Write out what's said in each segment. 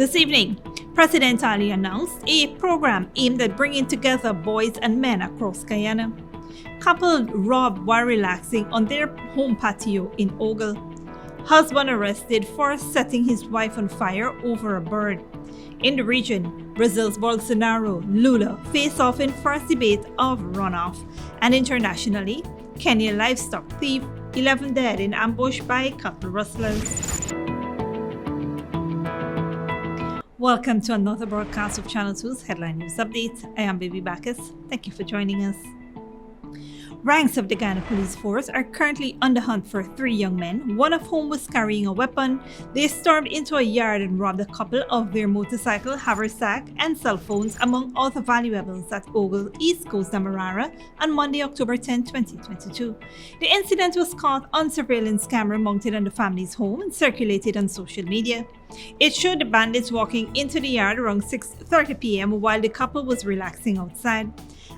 This evening, President Ali announced a program aimed at bringing together boys and men across Guyana. Couple robbed while relaxing on their home patio in Ogle. Husband arrested for setting his wife on fire over a bird. In the region, Brazil's Bolsonaro, LULA face off in first debate of runoff. And internationally, Kenya livestock thief, 11 dead in ambush by couple rustlers. Welcome to another broadcast of Channel 2's Headline News Update. I am Baby Bacchus. Thank you for joining us. Ranks of the Guyana Police Force are currently on the hunt for 3 young men, one of whom was carrying a weapon. They stormed into a yard and robbed a couple of their motorcycle, haversack, and cell phones, among other valuables at Ogle, East Coast Demerara, on Monday, October 10, 2022. The incident was caught on surveillance camera mounted on the family's home and circulated on social media. It showed the bandits walking into the yard around 6:30 p.m. while the couple was relaxing outside.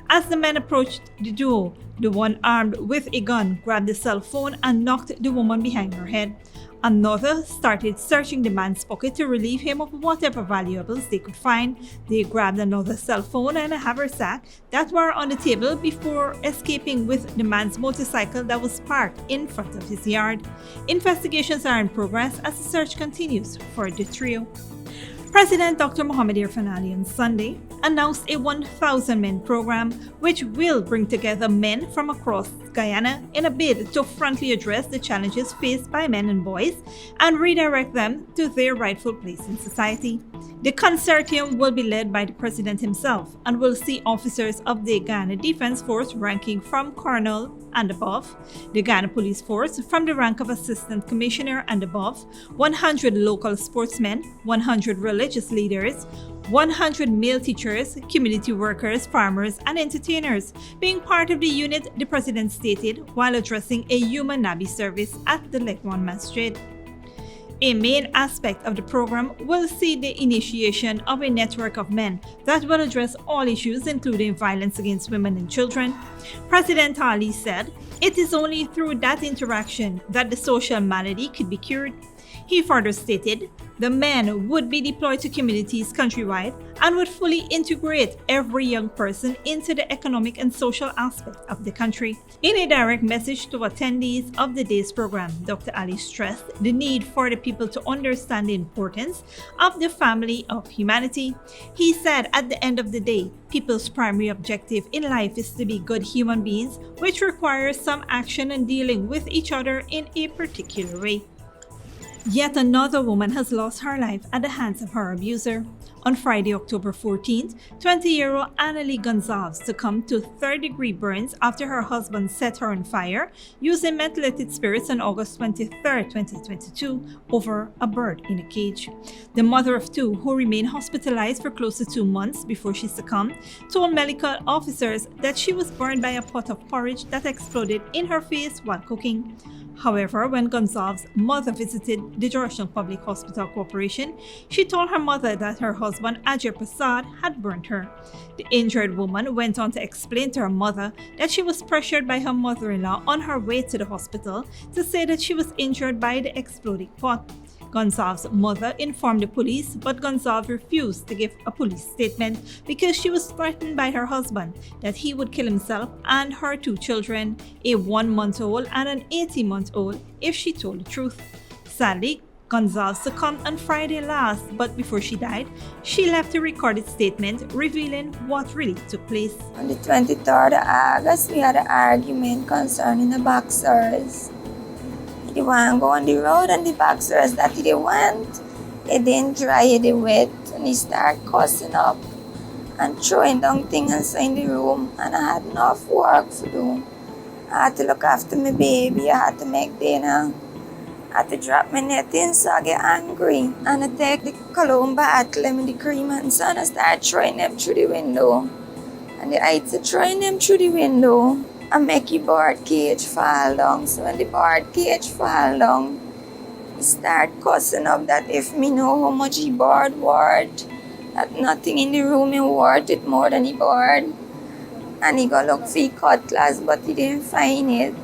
As the men approached the duo, the one armed with a gun grabbed the cell phone and knocked the woman behind her head. Another started searching the man's pocket to relieve him of whatever valuables they could find. They grabbed another cell phone and a haversack that were on the table before escaping with the man's motorcycle that was parked in front of his yard. Investigations are in progress as the search continues for the trio. President Dr. Mohamed Irfaan Ali on Sunday announced a 1,000-men program which will bring together men from across Guyana in a bid to frontally address the challenges faced by men and boys and redirect them to their rightful place in society. The consortium will be led by the president himself and will see officers of the Guyana Defense Force ranking from colonel and above, the Guyana Police Force from the rank of Assistant Commissioner and above, 100 local sportsmen, 100 religious leaders, 100 male teachers, community workers, farmers, and entertainers, being part of the unit, the president stated while addressing a human Nabi service at the Lekwan Masjid. A main aspect of the program will see the initiation of a network of men that will address all issues including violence against women and children. President Ali said, "It is only through that interaction that the social malady could be cured." He further stated, the men would be deployed to communities countrywide and would fully integrate every young person into the economic and social aspect of the country. In a direct message to attendees of the day's program, Dr. Ali stressed the need for the people to understand the importance of the family of humanity. He said at the end of the day, people's primary objective in life is to be good human beings, which requires some action and dealing with each other in a particular way. Yet another woman has lost her life at the hands of her abuser. On Friday, October 14th, 20-year-old Annalie Gonzalez succumbed to third-degree burns after her husband set her on fire using methylated spirits on August 23, 2022, over a bird in a cage. The mother of 2, who remained hospitalized for close to 2 months before she succumbed, told medical officers that she was burned by a pot of porridge that exploded in her face while cooking. However, when Gonzalez's mother visited the Directional Public Hospital Corporation, she told her mother that her husband, Ajay Prasad, had burnt her. The injured woman went on to explain to her mother that she was pressured by her mother-in-law on her way to the hospital to say that she was injured by the exploding pot. Gonzalez's mother informed the police, but Gonzalez refused to give a police statement because she was threatened by her husband that he would kill himself and her 2 children, a 1-month-old and an 18-month-old, if she told the truth. Sadly, Gonzalez succumbed on Friday last, but before she died, she left a recorded statement revealing what really took place. On the 23rd of August, we had an argument concerning the boxers. They want to go on the road and the boxers that they want, they didn't dry, they wet, and they start cussing up and throwing down things in the room, and I had enough work to do. I had to look after my baby, I had to make dinner, I had to drop my netting so I get angry, and I take the cologne bottle and the cream and so I start throwing them through the window, and the ice throwing them through the window. I make the bird cage fall down. So when the bird cage fall down, he start cussing up that if me know how much the bird worth, that nothing in the room is worth it more than the bird. And he go look for the cutlass, but he didn't find it.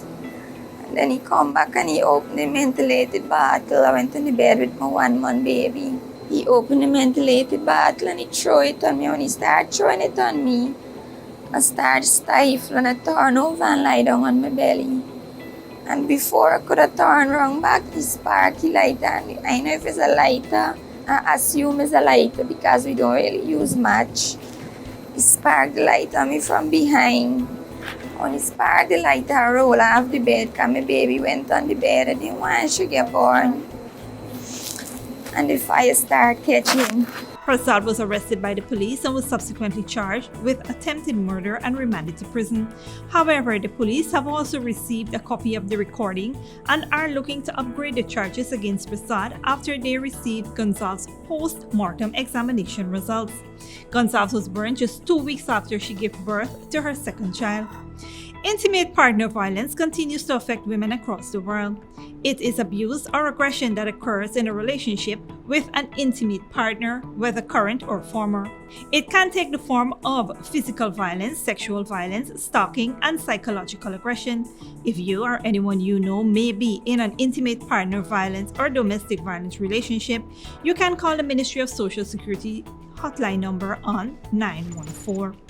And then he come back and he opened the ventilated bottle. I went to the bed with my 1-month baby. He opened the ventilated bottle and he threw it on me. When he started throwing it on me, I started stifling and turn over and lie down on my belly. And before I could have turned around back, the sparky lighter, and I know if it's a lighter, I assume it's a lighter because we don't really use match. He sparked the light on me from behind. When he sparked the light, I rolled off the bed because my baby went on the bed. I didn't want she get born. And the fire started catching. Prasad was arrested by the police and was subsequently charged with attempted murder and remanded to prison. However, the police have also received a copy of the recording and are looking to upgrade the charges against Prasad after they received Gonzalez's post-mortem examination results. Gonzalez was burned just 2 weeks after she gave birth to her second child. Intimate partner violence continues to affect women across the world. It is abuse or aggression that occurs in a relationship with an intimate partner, whether current or former. It can take the form of physical violence, sexual violence, stalking, and psychological aggression. If you or anyone you know may be in an intimate partner violence or domestic violence relationship, you can call the Ministry of Social Security hotline number on 914.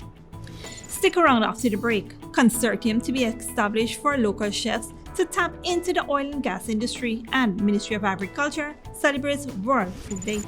Stick around after the break. Consortium to be established for local chefs to tap into the oil and gas industry, and Ministry of Agriculture celebrates World Food Day.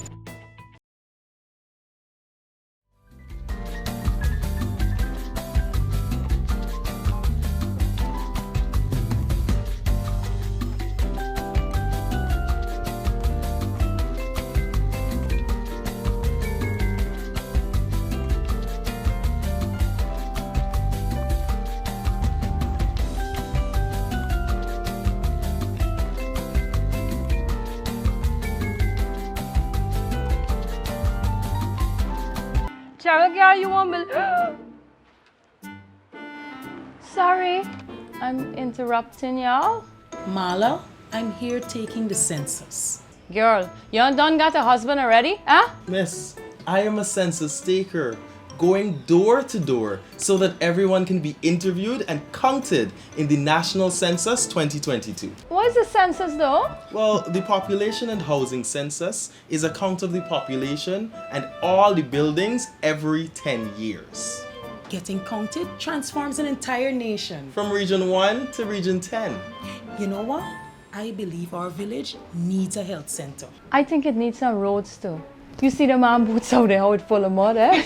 Cheryl, girl, you want me? Sorry, I'm interrupting y'all. Marla, I'm here taking the census. Girl, you done got a husband already, huh? Miss, I am a census taker, going door to door so that everyone can be interviewed and counted in the National Census 2022. What is the census though? Well, the Population and Housing Census is a count of the population and all the buildings every 10 years. Getting counted transforms an entire nation. From Region 1 to Region 10. You know what? I believe our village needs a health center. I think it needs some roads too. You see the man boots out there, how it full of mud, eh?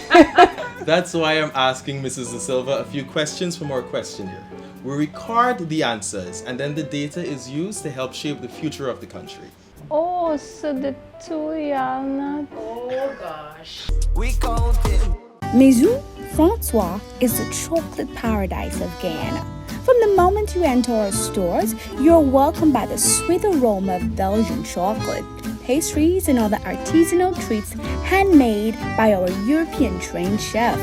That's why I'm asking Mrs. Da Silva a few questions from our questionnaire. We record the answers and then the data is used to help shape the future of the country. Oh, so the two y'all not... Oh gosh. We counting. Maison Francois is the chocolate paradise of Guyana. From the moment you enter our stores, you're welcomed by the sweet aroma of Belgian chocolate, pastries, and other artisanal treats handmade by our European-trained chef.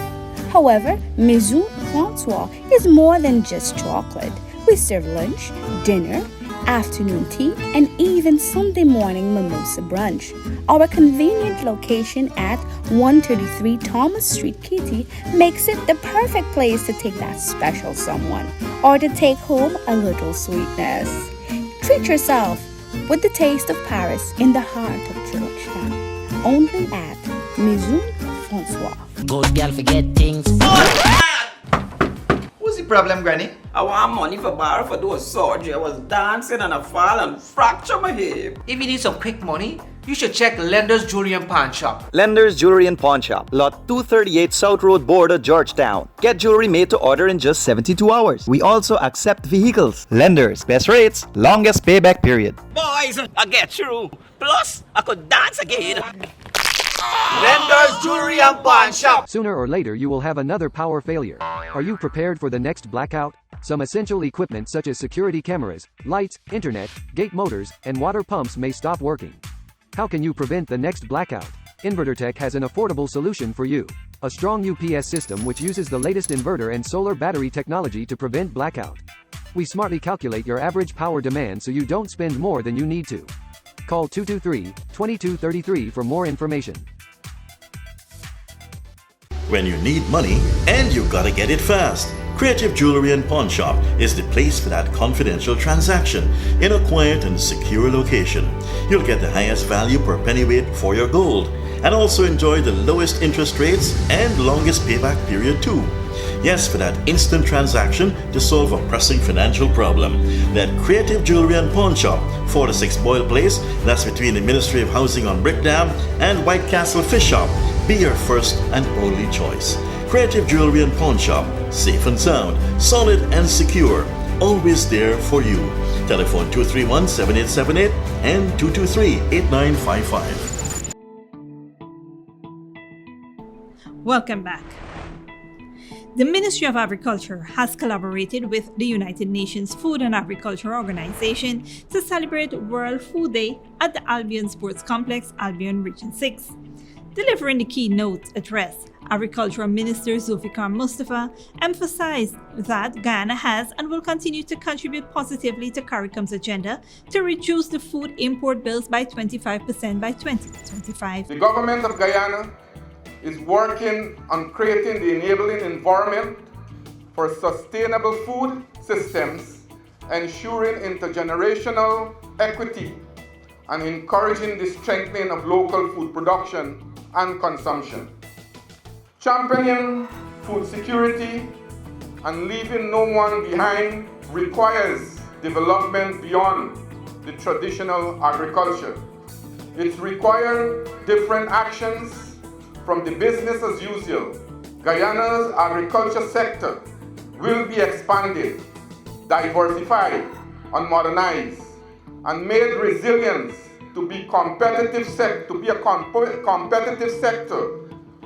However, Maison Francois is more than just chocolate. We serve lunch, dinner, afternoon tea, and even Sunday morning mimosa brunch. Our convenient location at 133 Thomas Street, Kitty, makes it the perfect place to take that special someone or to take home a little sweetness. Treat yourself with the taste of Paris in the heart of Georgetown. Only at Maison Francois. Good girl forget things. What's the problem, Granny? I want money for borrow for those surgery. I was dancing and I fall and fracture my hip. If you need some quick money, you should check Lender's Jewelry and Pawn Shop. Lender's Jewelry and Pawn Shop, Lot 238 South Road Border, Georgetown. Get jewelry made to order in just 72 hours. We also accept vehicles. Lender's, best rates, longest payback period. Boys, I get through. Plus, I could dance again. Lender's Jewelry and Pawn Shop. Sooner or later you will have another power failure. Are you prepared for the next blackout? Some essential equipment such as security cameras, lights, internet, gate motors, and water pumps may stop working. How can you prevent the next blackout? InverterTech has an affordable solution for you. A strong UPS system which uses the latest inverter and solar battery technology to prevent blackout. We smartly calculate your average power demand so you don't spend more than you need to. Call 223-2233 for more information. When you need money and you gotta get it fast, Creative Jewelry and Pawn Shop is the place for that confidential transaction in a quiet and secure location. You'll get the highest value per pennyweight for your gold and also enjoy the lowest interest rates and longest payback period too. Yes, for that instant transaction to solve a pressing financial problem. That Creative Jewelry and Pawn Shop, 46 Boyle Place, that's between the Ministry of Housing on Brick Dam and White Castle Fish Shop. Be your first and only choice. Creative Jewelry and Pawn Shop, safe and sound, solid and secure, always there for you. Telephone 231-7878 and 223-8955. Welcome back. The Ministry of Agriculture has collaborated with the United Nations Food and Agriculture Organization to celebrate World Food Day at the Albion Sports Complex, Albion Region 6. Delivering the keynote address, Agricultural Minister Zulfikar Mustafa emphasized that Guyana has and will continue to contribute positively to CARICOM's agenda to reduce the food import bills by 25% by 2025. The government of Guyana is working on creating the enabling environment for sustainable food systems, ensuring intergenerational equity, and encouraging the strengthening of local food production and consumption. Championing food security and leaving no one behind requires development beyond the traditional agriculture. It requires different actions from the business as usual. Guyana's agriculture sector will be expanded, diversified, and modernized, and made resilient to be a competitive sector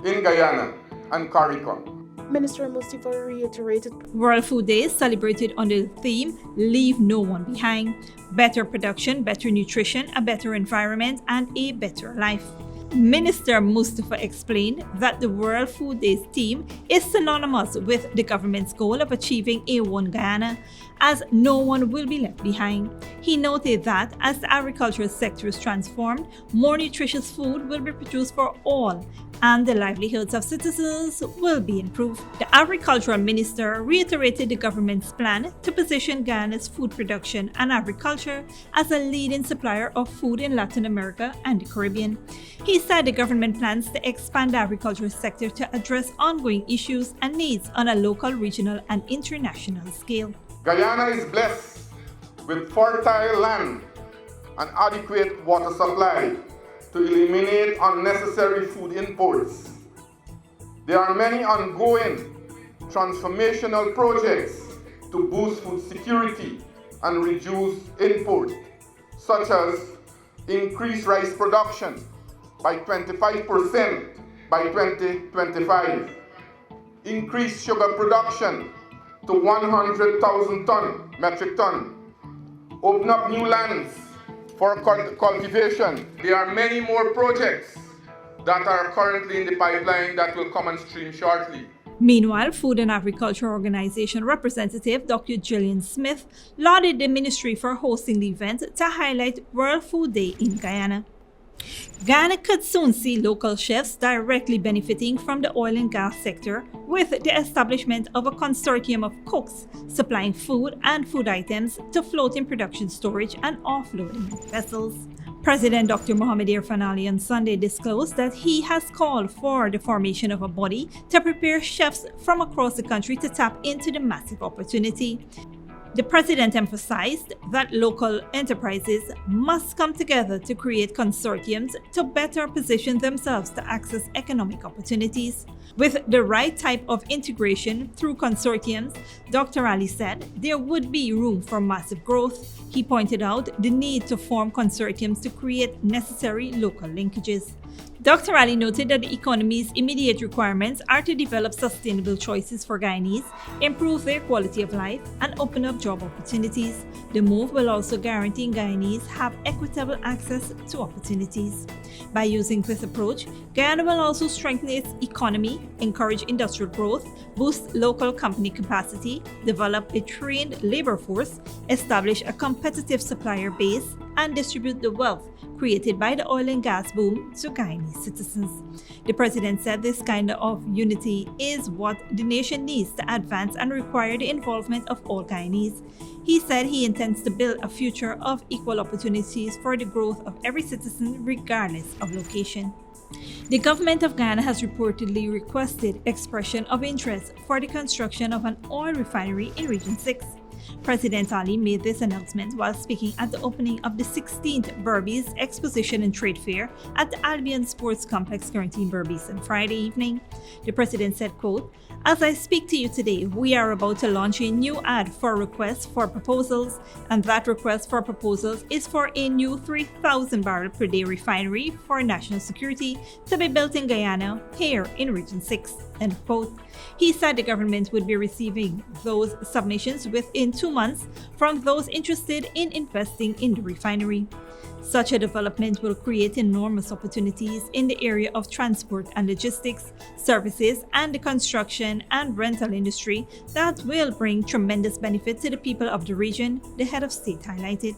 in Guyana and CARICOM. Minister Mustafa reiterated World Food Day is celebrated under the theme Leave No One Behind. Better production, better nutrition, a better environment, and a better life. Minister Mustafa explained that the World Food Day's theme is synonymous with the government's goal of achieving a One Guyana, as no one will be left behind. He noted that as the agricultural sector is transformed, more nutritious food will be produced for all, and the livelihoods of citizens will be improved. The agricultural minister reiterated the government's plan to position Guyana's food production and agriculture as a leading supplier of food in Latin America and the Caribbean. He said the government plans to expand the agricultural sector to address ongoing issues and needs on a local, regional, and international scale. Guyana is blessed with fertile land and adequate water supply to eliminate unnecessary food imports. There are many ongoing transformational projects to boost food security and reduce import, such as increase rice production by 25% by 2025, increase sugar production to 100,000 metric ton, open up new lands for cultivation. There are many more projects that are currently in the pipeline that will come on stream shortly. Meanwhile, Food and Agriculture Organization representative Dr. Gillian Smith lauded the ministry for hosting the event to highlight World Food Day in Guyana. Guyana could soon see local chefs directly benefiting from the oil and gas sector with the establishment of a consortium of cooks supplying food and food items to floating production storage and offloading vessels. President Dr. Mohamed Irfan Ali on Sunday disclosed that he has called for the formation of a body to prepare chefs from across the country to tap into the massive opportunity. The president emphasized that local enterprises must come together to create consortiums to better position themselves to access economic opportunities. With the right type of integration through consortiums, Dr. Ali said there would be room for massive growth. He pointed out the need to form consortiums to create necessary local linkages. Dr. Ali noted that the economy's immediate requirements are to develop sustainable choices for Guyanese, improve their quality of life, and open up job opportunities. The move will also guarantee Guyanese have equitable access to opportunities. By using this approach, Guyana will also strengthen its economy, encourage industrial growth, boost local company capacity, develop a trained labor force, establish a competitive supplier base, and distribute the wealth created by the oil and gas boom to Guyanese citizens. The president said this kind of unity is what the nation needs to advance and require the involvement of all Guyanese. He said he intends to build a future of equal opportunities for the growth of every citizen regardless of location. The government of Guyana has reportedly requested expression of interest for the construction of an oil refinery in Region 6. President Ali made this announcement while speaking at the opening of the 16th Berbice Exposition and Trade Fair at the Albion Sports Complex currently in Berbice on Friday evening. The president said, quote, "As I speak to you today, we are about to launch a new ad for requests for proposals, and that request for proposals is for a new 3,000 barrel per day refinery for national security to be built in Guyana, here in Region 6. End quote. He said the government would be receiving those submissions within 2 months from those interested in investing in the refinery. Such a development will create enormous opportunities in the area of transport and logistics, services, and the construction and rental industry that will bring tremendous benefit to the people of the region," the head of state highlighted.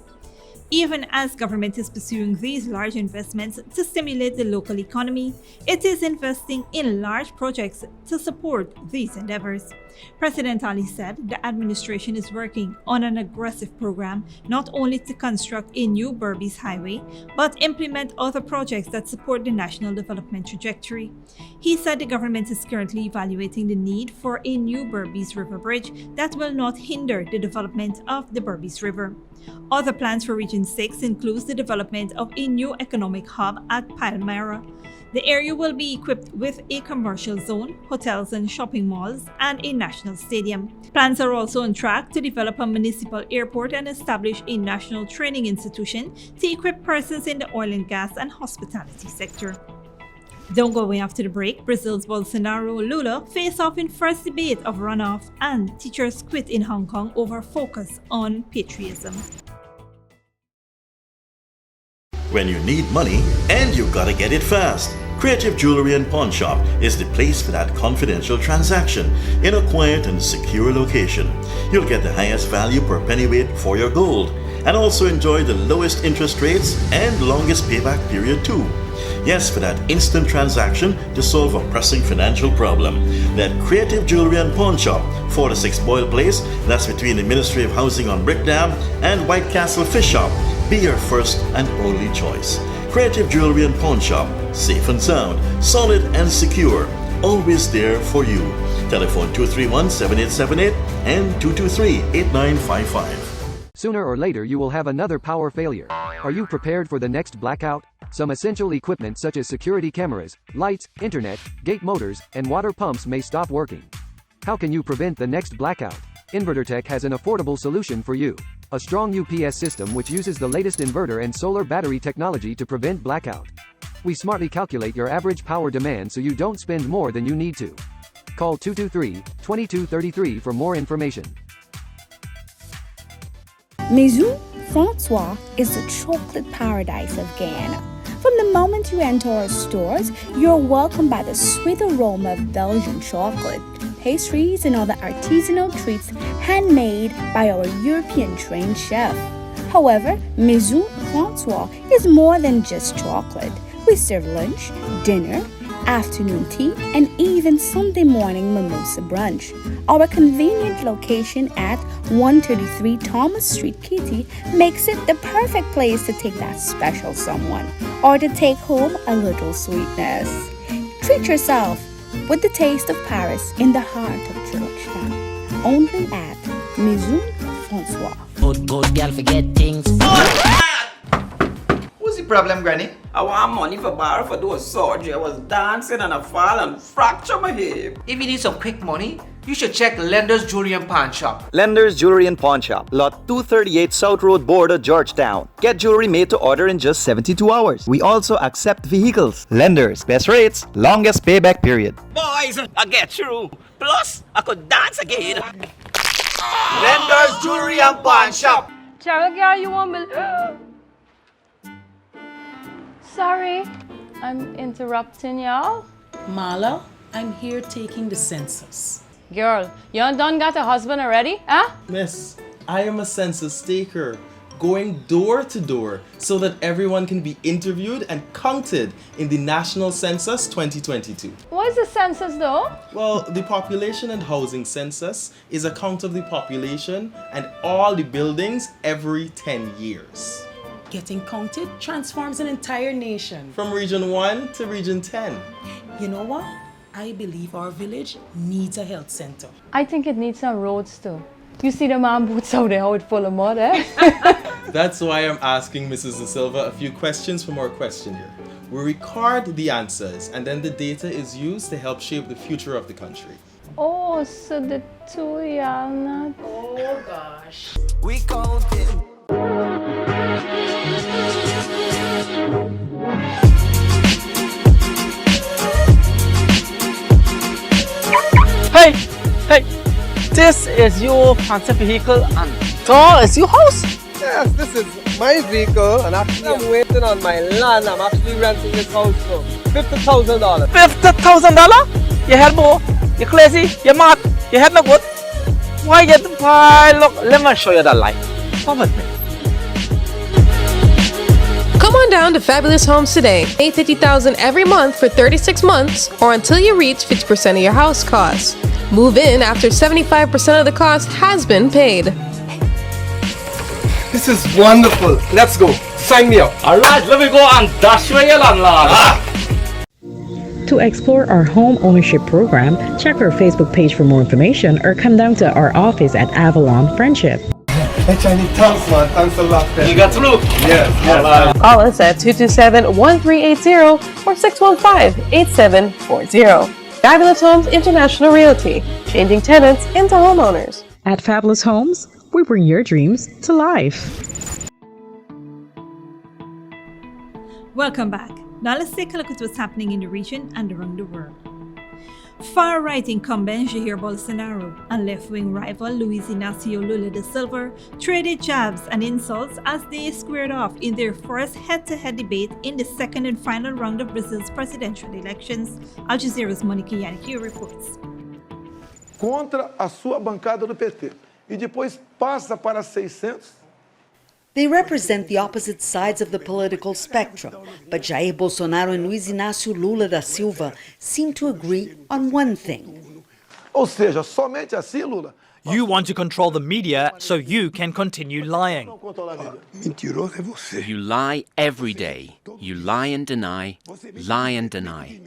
Even as government is pursuing these large investments to stimulate the local economy, it is investing in large projects to support these endeavors. President Ali said the administration is working on an aggressive program not only to construct a new Berbice highway, but implement other projects that support the national development trajectory. He said the government is currently evaluating the need for a new Berbice River bridge that will not hinder the development of the Berbice River. Other plans for Region 6 includes the development of a new economic hub at Palmyra. The area will be equipped with a commercial zone, hotels and shopping malls, and a national stadium. Plans are also on track to develop a municipal airport and establish a national training institution to equip persons in the oil and gas and hospitality sector. Don't go away after the break. Brazil's Bolsonaro LULA face off in first debate of runoff, and teachers quit in Hong Kong over focus on patriotism. When you need money and you gotta get it fast, Creative Jewelry and Pawn Shop is the place for that confidential transaction in a quiet and secure location. You'll get the highest value per pennyweight for your gold and also enjoy the lowest interest rates and longest payback period too. Yes, for that instant transaction to solve a pressing financial problem. That Creative Jewelry and Pawn Shop, 46 Boyle Place, that's between the Ministry of Housing on Brickdam and White Castle Fish Shop, be your first and only choice. Creative Jewelry and Pawn Shop, safe and sound, solid and secure, always there for you. Telephone 231-7878 and 223-8955. Sooner or later you will have another power failure. Are you prepared for the next blackout? Some essential equipment such as security cameras, lights, internet, gate motors, and water pumps may stop working. How can you prevent the next blackout? InverterTech has an affordable solution for you. A strong UPS system which uses the latest inverter and solar battery technology to prevent blackout. We smartly calculate your average power demand so you don't spend more than you need to. Call 223-2233 for more information. Maison Francois is the chocolate paradise of Guyana. From the moment you enter our stores, you're welcomed by the sweet aroma of Belgian chocolate, pastries, and other artisanal treats handmade by our European-trained chef. However, Maison Francois is more than just chocolate. We serve lunch, dinner, afternoon tea, and even Sunday morning mimosa brunch. Our convenient location at 133 Thomas Street, Kitty, makes it the perfect place to take that special someone or to take home a little sweetness. Treat yourself with the taste of Paris in the heart of Georgetown. Only at Maison Francois. Good girl forget things. What's the problem, Granny? I want money for borrow for do a surgery. I was dancing and I fall and fracture my hip. If you need some quick money, you should check Lender's Jewelry and Pawn Shop. Lender's Jewelry and Pawn Shop, Lot 238 South Road Border, Georgetown. Get jewelry made to order in just 72 hours. We also accept vehicles. Lenders, best rates, longest payback period. Boys, I get through. Plus, I could dance again. Lender's Jewelry and Pawn Shop. Cheryl, girl, you won't believe. Sorry, I'm interrupting y'all. Marla, I'm here taking the census. Girl, you done got a husband already, huh? Miss, I am a census taker, going door to door so that everyone can be interviewed and counted in the National Census 2022. What is the census though? Well, the Population and Housing Census is a count of the population and all the buildings every 10 years. Getting counted transforms an entire nation. From Region 1 to Region 10. You know what? I believe our village needs a health center. I think it needs some roads too. You see the man boots out there, how it's full of mud, eh? That's why I'm asking Mrs. De Silva a few questions from our questionnaire. We record the answers and then the data is used to help shape the future of the country. Oh, so the two y'all not. Oh gosh. We counting. Hey! Hey! This is your fancy vehicle and that is your house? Yes, this is my vehicle and actually I'm waiting on my land. I'm actually renting this house for $50,000. $50,000? You head boy? You crazy? You mad? You head no good? Why you buy? Look, let me show you the light. Come with me. Come on down to Fabulous Homes today. Pay $50,000 every month for 36 months or until you reach 50% of your house costs. Move in after 75% of the cost has been paid. This is wonderful. Let's go. Sign me up. Alright, let me go and dash away your landlord. To explore our home ownership program, check our Facebook page for more information or come down to our office at Avalon Friendship. Hey, Chinese, thanks, man. Thanks a lot. You got through? Yes. Call us at 227-1380 or 615-8740. Fabulous Homes International Realty, changing tenants into homeowners. At Fabulous Homes, we bring your dreams to life. Welcome back. Now let's take a look at what's happening in the region and around the world. Far-right incumbent Jair Bolsonaro and left-wing rival Luiz Inácio Lula da Silva traded jabs and insults as they squared off in their first head-to-head debate in the second and final round of Brazil's presidential elections. Al Jazeera's Monica Yannick reports. Contra a sua bancada do PT e depois passa para 600. They represent the opposite sides of the political spectrum, but Jair Bolsonaro and Luiz Inácio Lula da Silva seem to agree on one thing. Ou seja, somente assim, Lula. You want to control the media so you can continue lying. You lie every day. You lie and deny, lie and deny.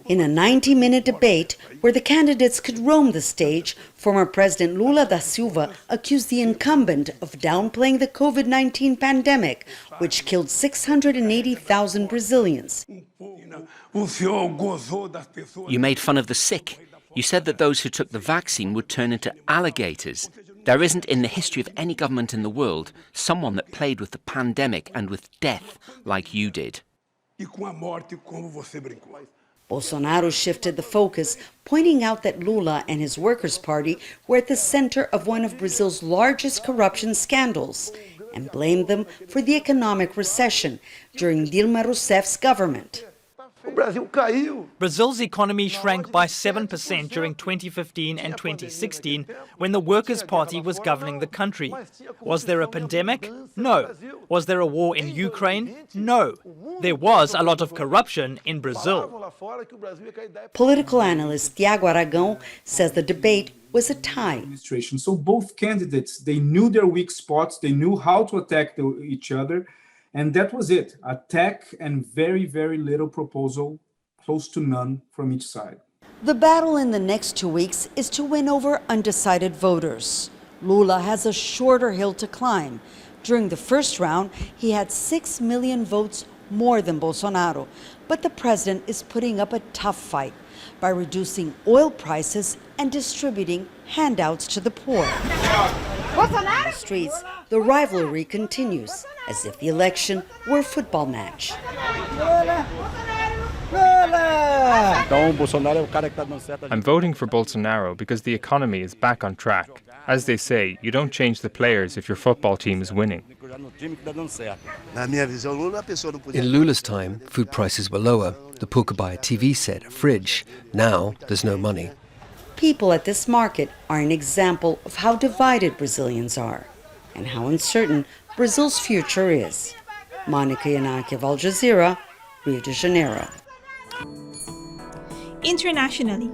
In a 90-minute debate where the candidates could roam the stage, former President Lula da Silva accused the incumbent of downplaying the COVID-19 pandemic, which killed 680,000 Brazilians. You made fun of the sick. You said that those who took the vaccine would turn into alligators. There isn't in the history of any government in the world someone that played with the pandemic and with death like you did. Bolsonaro shifted the focus, pointing out that Lula and his Workers' Party were at the center of one of Brazil's largest corruption scandals, and blamed them for the economic recession during Dilma Rousseff's government. Brazil's economy shrank by 7% during 2015 and 2016 when the Workers' Party was governing the country. Was there a pandemic? No. Was there a war in Ukraine? No. There was a lot of corruption in Brazil. Political analyst Tiago Aragão says the debate was a tie. So both candidates, they knew their weak spots, they knew how to attack each other. And that was it, attack and very, very little proposal, close to none from each side. The battle in the next 2 weeks is to win over undecided voters. Lula has a shorter hill to climb. During the first round, he had 6 million votes more than Bolsonaro. But the president is putting up a tough fight by reducing oil prices and distributing handouts to the poor. On the streets, the rivalry continues, as if the election were a football match. I'm voting for Bolsonaro because the economy is back on track. As they say, you don't change the players if your football team is winning. In Lula's time, food prices were lower. The poor could buy a TV set, a fridge. Now, there's no money. People at this market are an example of how divided Brazilians are. and how uncertain Brazil's future is. Monica Yanaki of Al Jazeera, Rio de Janeiro. Internationally,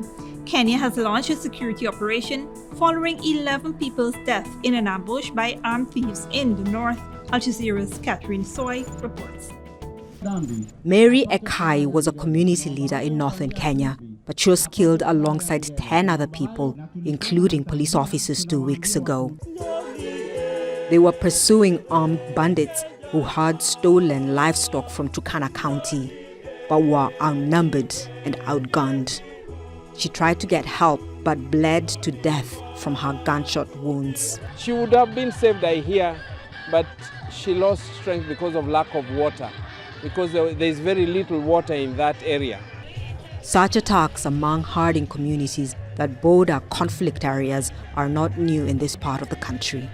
Kenya has launched a security operation following 11 people's death in an ambush by armed thieves in the north. Al Jazeera's Catherine Soy reports. Mary Ekai was a community leader in northern Kenya, but she was killed alongside 10 other people, including police officers 2 weeks ago. They were pursuing armed bandits who had stolen livestock from Turkana County, but were outnumbered and outgunned. She tried to get help, but bled to death from her gunshot wounds. She would have been saved, I hear, but she lost strength because of lack of water, because there is very little water in that area. Such attacks among herding communities that border conflict areas are not new in this part of the country.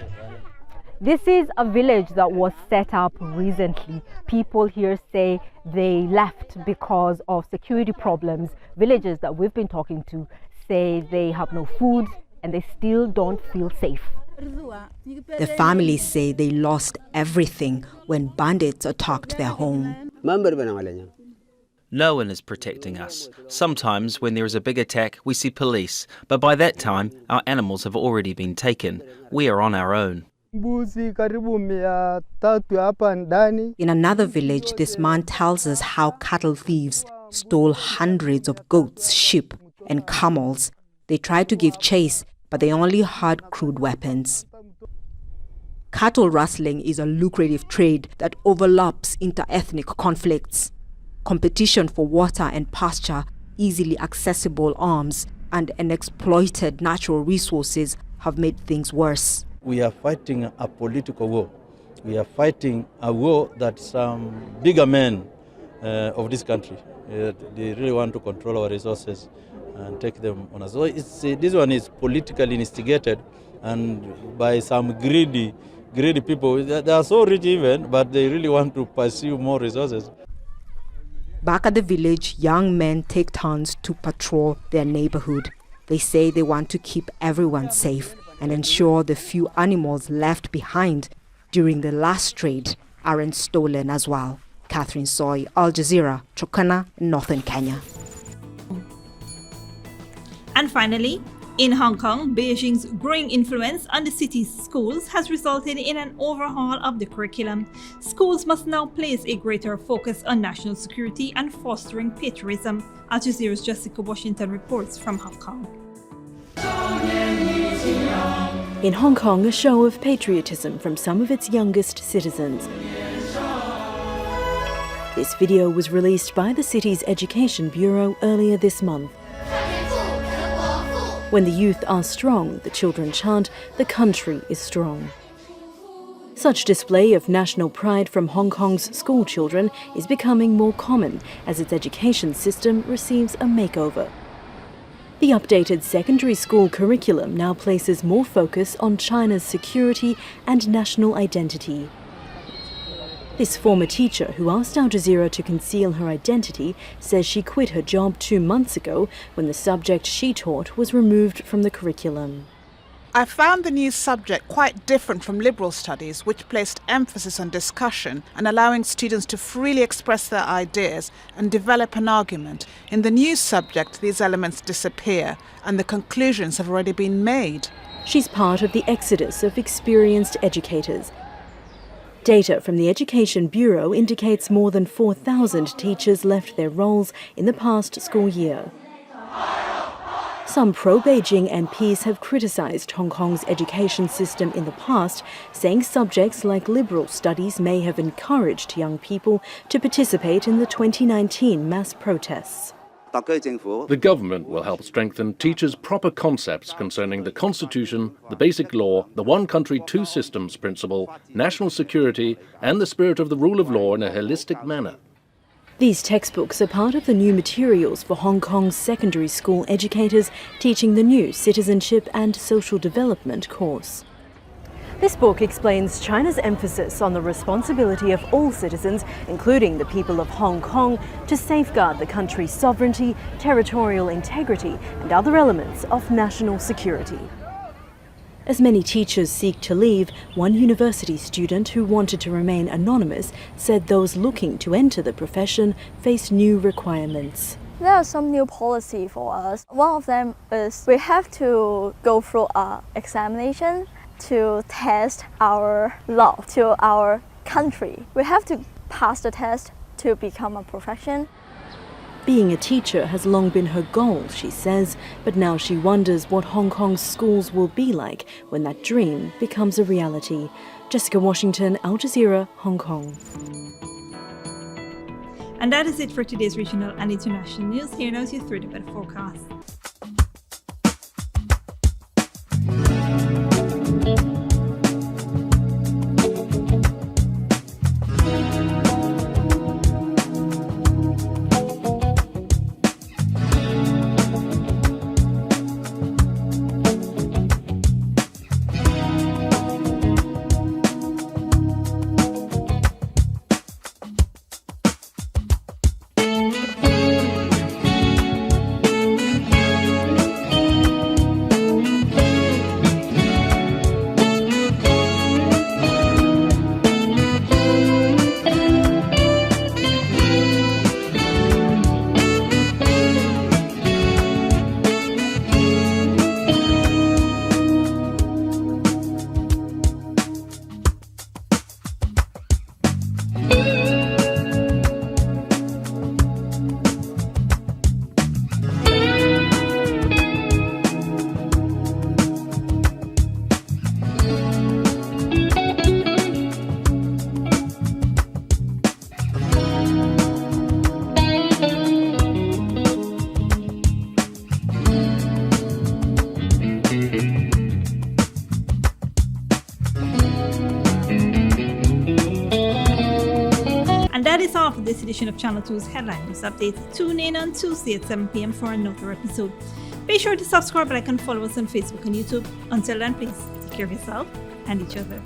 This is a village that was set up recently. People here say they left because of security problems. Villagers that we've been talking to say they have no food and they still don't feel safe. The families say they lost everything when bandits attacked their home. No one is protecting us. Sometimes when there is a big attack, we see police, but by that time, our animals have already been taken. We are on our own. In another village, this man tells us how cattle thieves stole hundreds of goats, sheep, and camels. They tried to give chase, but they only had crude weapons. Cattle rustling is a lucrative trade that overlaps inter-ethnic conflicts. Competition for water and pasture, easily accessible arms, and unexploited natural resources have made things worse. We are fighting a political war. We are fighting a war that some bigger men of this country, they really want to control our resources and take them on us. So this one is politically instigated and by some greedy people. They are so rich even, but they really want to pursue more resources. Back at the village, young men take turns to patrol their neighborhood. They say they want to keep everyone safe and ensure the few animals left behind during the last trade aren't stolen as well. Catherine Soy, Al Jazeera, Turkana, northern Kenya. And finally, in Hong Kong, Beijing's growing influence on the city's schools has resulted in an overhaul of the curriculum. Schools must now place a greater focus on national security and fostering patriotism. Al Jazeera's Jessica Washington reports from Hong Kong. In Hong Kong, a show of patriotism from some of its youngest citizens. This video was released by the city's Education Bureau earlier this month. When the youth are strong, the children chant, "The country is strong." Such display of national pride from Hong Kong's school children is becoming more common as its education system receives a makeover. The updated secondary school curriculum now places more focus on China's security and national identity. This former teacher, who asked Al Jazeera to conceal her identity, says she quit her job 2 months ago when the subject she taught was removed from the curriculum. I found the new subject quite different from liberal studies, which placed emphasis on discussion and allowing students to freely express their ideas and develop an argument. In the new subject, these elements disappear and the conclusions have already been made. She's part of the exodus of experienced educators. Data from the Education Bureau indicates more than 4,000 teachers left their roles in the past school year. Some pro-Beijing MPs have criticised Hong Kong's education system in the past, saying subjects like liberal studies may have encouraged young people to participate in the 2019 mass protests. The government will help strengthen teachers' proper concepts concerning the Constitution, the Basic Law, the One Country, Two Systems principle, national security, and the spirit of the rule of law in a holistic manner. These textbooks are part of the new materials for Hong Kong's secondary school educators teaching the new Citizenship and Social Development course. This book explains China's emphasis on the responsibility of all citizens, including the people of Hong Kong, to safeguard the country's sovereignty, territorial integrity, and other elements of national security. As many teachers seek to leave, one university student who wanted to remain anonymous said those looking to enter the profession face new requirements. There are some new policy for us. One of them is we have to go through an examination to test our love to our country. We have to pass the test to become a profession. Being a teacher has long been her goal, she says, but now she wonders what Hong Kong's schools will be like when that dream becomes a reality. Jessica Washington, Al Jazeera, Hong Kong. And that is it for today's regional and international news. Here now is your 30-minute forecast. That is all for this edition of Channel 2's Headline News Update. Tune in on Tuesday at 7 p.m. for another episode. Be sure to subscribe, like, and follow us on Facebook and YouTube. Until then, please take care of yourself and each other.